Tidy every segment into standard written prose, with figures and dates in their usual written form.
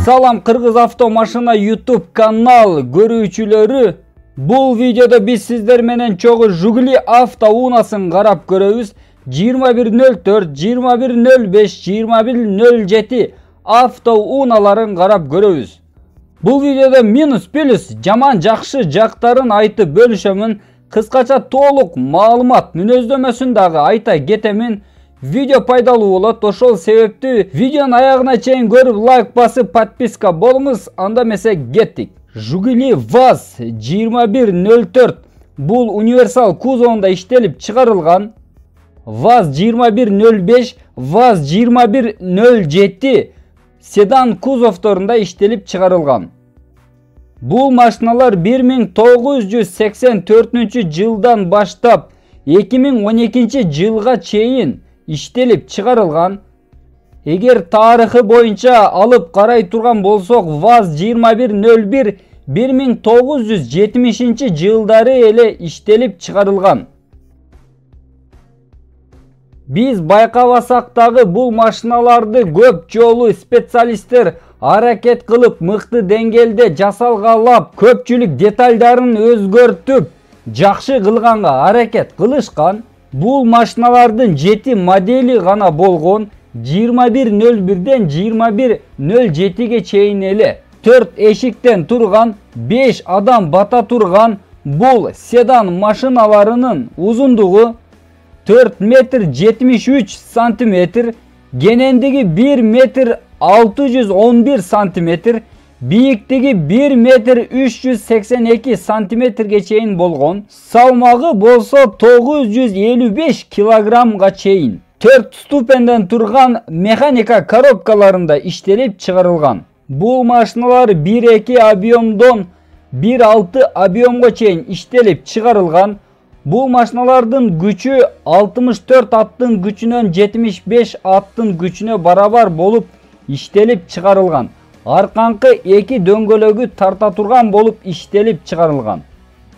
Salam Kırgız Avtomaşina YouTube kanal görүүчүлөрү. Бул видеода биз сиздер менен чогуу Жигули автоунаасын карап көрөбүз. 2104, 2105, 2107 автоунааларын карап көрөбүз. Бул видеода минус плюс жаман жакшы жактарын айтып бөлүшөмүн. Кыскача толук маалымат мүнөздөмөсүн дагы айта кетемин. Видео пайдалуу болот. Ошол себептүү видеонун аягына чейин көрүп лайк басып подписка болуңуз. Анда эмесе кеттик. Жигули ВАЗ 2104 бул универсал кузовунда иштелип чыгарылган. ВАЗ 2105, ВАЗ 2107 седан кузовторунда иштелип чыгарылган. Бул машиналар 1984 жылдан баштап 2012 жылга чейин иштелип чыгарылган. Эгер тарыхы боюнча алып карай турган болсок, ВАЗ 2101 1970 жылдары эле иштелип чыгарылган. Биз байкабасак дагы бул машиналарды көп жолу специалисттер аракет кылып мыкты деңгээлде жасалгалап, көпчүлүк деталдарын өзгөртүп, жакшы кылганга аракет кылышкан. Бул машиналардын 7 модели гана болгон. 2101ден 2107ге чейин эле 4 эшиктен турган, 5 адам бата турган бул седан машиналарынын узундугу 4 метр 73 сантиметр, кенендиги 1 метр 611 сантиметр, бийиктиги 1 метр 382 сантиметрге чейин болгон. Салмагы болсо 955 килограммга чейин. 4 ступенден турган механика коробкаларында иштелип чыгарылган. Бул машиналар 1.2 объемдон 1.6 объемго чейин иштелип чыгарылган. Бул машиналардын күчү 64 аттын күчүнөн 75 аттын күчүнө барабар болуп иштелип чыгарылган. Арканкы 2 дөңгөлөгү тарта турган болуп иштелип чыгарылган.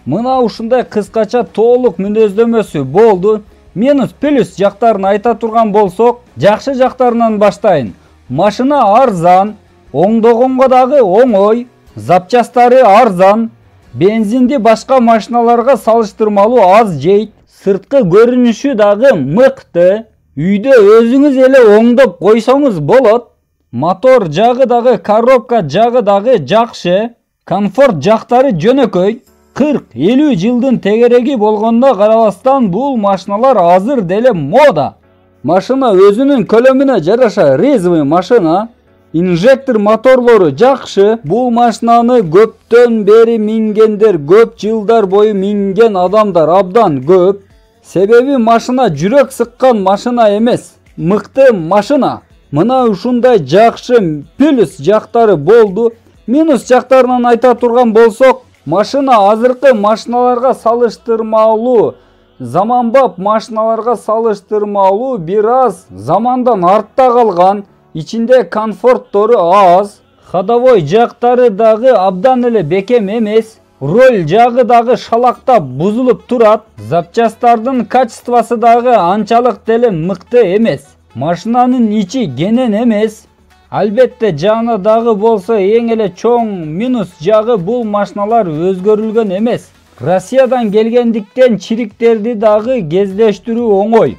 Мына ушундай кыскача толук мүнөздөмөсү болду. Минус плюс жактарын айта турган болсок, жакшы жактарынан баштайын. Машина арзан, оңдогонго дагы оңой, запчастары арзан, бензинди башка машиналарга салыштырмалуу аз жейт, сырткы көрүнүшү дагы мыкты. Үйдө өзүңүз эле оңдоп койсоңуз болот. Мотор жагы дагы, коробка жагы дагы жакшы, комфорт жактары жөнөкөй. 40-50 жылдын тегереги болгонуна карабастан бул машиналар азыр деле мода. Машина өзүнүн көлөмүнө жараша резовый машина. Инжектор моторлору жакшы. Бул машинаны көптөн бери мингендер, көп жылдар бою минген адамдар абдан көп. Себеби машина жүрөк сыккан машина эмес, мыкты машина. Мына ушундай жакшы плюс жактары болду. Минус жактарынан айта турган болсок, машина азыркы машиналарга салыштырмалуу, заманбап машиналарга салыштырмалуу бир аз замандан артта калган. Ичинде комфорттору аз. Ходовой жактары дагы абдан эле бекем эмес. Роль жагы дагы шалактап бузулуп турат. Запчастардын качествосы дагы анчалык деле мыкты эмес. Машинанын ичи кенен эмес. Албетте жана дагы болсо эң эле чоң минус жагы бул машиналар өзгөрүлгөн эмес. Россиядан келгендиктен чириктерди дагы кездештирүү оңой.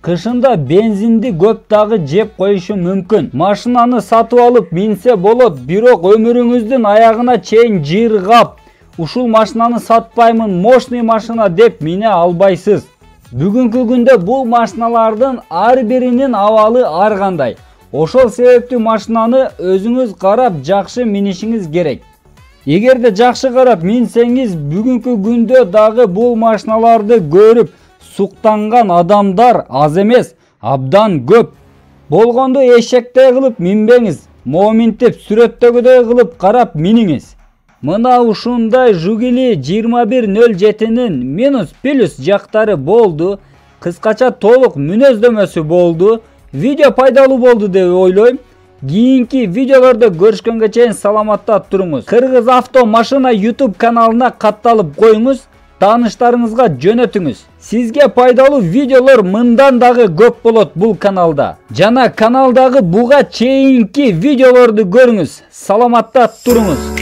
Кышында бензинди көп дагы жеп коюшу мүмкүн. Машинаны сатып алып минсе болот, бирок өмүрүңүздүн аягына чейин жыргап, ушул машинаны сатпаймын, мощный машина деп мине албайсыз. Бүгүнкү күндө бул машиналардын ар биринин абалы ар кандай. Ошол себептүү машинаны өзүңүз карап жакшы минишиңиз керек. Эгерде жакшы карап минсеңиз, бүгүнкү күндө дагы бул машиналарды көрүп суктанган адамдар аз эмес, абдан көп. Болгондо эшектей кылып минбеңиз, моминтип сүрөттөгүдөй кылып карап миниңиз. Мына ушундай Жигули 2107нин минус плюс жактары болду. Кыскача толук мүнөздөмөсү болду. Видео пайдалуу болду деп ойлойм. Кийинки видеолордо көрүшкөнгө чейин саламатта туруңуз. Кыргыз Автомашина YouTube каналына катталып коюңуз. тааныштарыңызга жөнөтүңүз. Сизге пайдалуу видеолор мындан дагы көп болот бул каналда. Жана каналдагы буга чейинки видеолорду көрүңүз. Саламатта туруңуз.